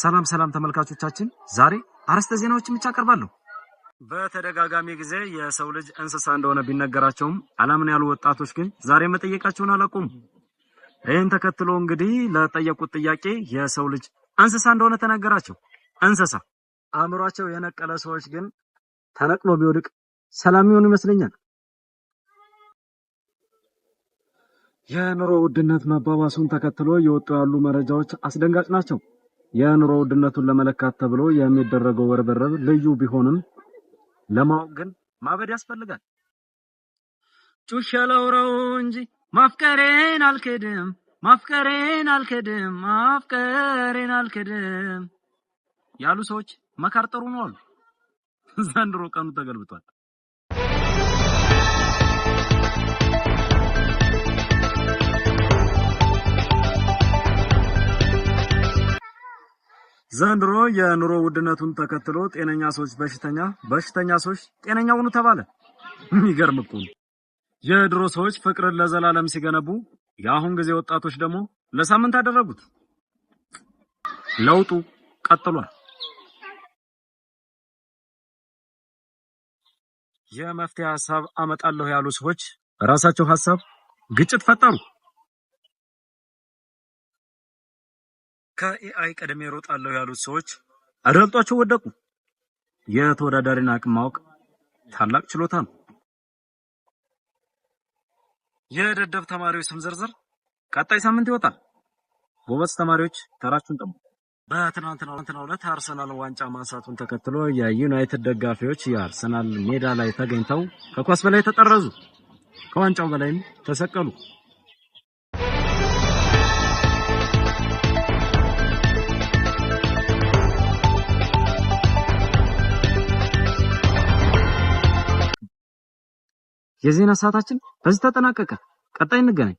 ሰላም ሰላም ተመልካቾቻችን፣ ዛሬ አርዕስተ ዜናዎችን ብቻ አቀርባለሁ። በተደጋጋሚ ጊዜ የሰው ልጅ እንስሳ እንደሆነ ቢነገራቸውም አላምን ያሉ ወጣቶች ግን ዛሬ መጠየቃቸውን አላቆሙም። ይህን ተከትሎ እንግዲህ ለጠየቁት ጥያቄ የሰው ልጅ እንስሳ እንደሆነ ተናገራቸው። እንስሳ አእምሯቸው የነቀለ ሰዎች ግን ተነቅሎ ቢወድቅ ሰላም ይሆን ይመስለኛል። የኑሮ ውድነት መባባሱን ተከትሎ የወጡ ያሉ መረጃዎች አስደንጋጭ ናቸው። የኑሮ ውድነቱን ለመለካት ተብሎ የሚደረገው ወርበረብ ልዩ ቢሆንም ለማወቅ ግን ማበድ ያስፈልጋል። ጩኸ ላውራው እንጂ ማፍቀሬን አልክድም፣ ማፍቀሬን አልክድም፣ ማፍቀሬን አልክድም ያሉ ሰዎች መካር ጥሩ ነው አሉ። ዘንድሮ ቀኑ ተገልብጧል። ዘንድሮ የኑሮ ውድነቱን ተከትሎ ጤነኛ ሰዎች በሽተኛ ሰዎች ጤነኛ ሆኑ ተባለ። የሚገርም እኮ ነው። የድሮ ሰዎች ፍቅርን ለዘላለም ሲገነቡ የአሁን ጊዜ ወጣቶች ደግሞ ለሳምንት አደረጉት። ለውጡ ቀጥሏል። የመፍትሄ ሐሳብ አመጣለሁ ያሉ ሰዎች በራሳቸው ሐሳብ ግጭት ፈጠሩ። ከኤአይ ቀደም ይሮጣለሁ ያሉት ሰዎች አደልጧቸው ወደቁ። የተወዳዳሪን አቅም ማወቅ ታላቅ ችሎታ ነው። የደደብ ተማሪዎች ስም ዝርዝር ቀጣይ ሳምንት ይወጣል። ጎበዝ ተማሪዎች ተራችሁን ጠብቁ። በትናንትናው ዕለት አርሰናል ዋንጫ ማንሳቱን ተከትሎ የዩናይትድ ደጋፊዎች የአርሰናል ሜዳ ላይ ተገኝተው ከኳስ በላይ ተጠረዙ፣ ከዋንጫው በላይም ተሰቀሉ። የዜና ሰዓታችን በዚህ ተጠናቀቀ። ቀጣይ እንገናኝ።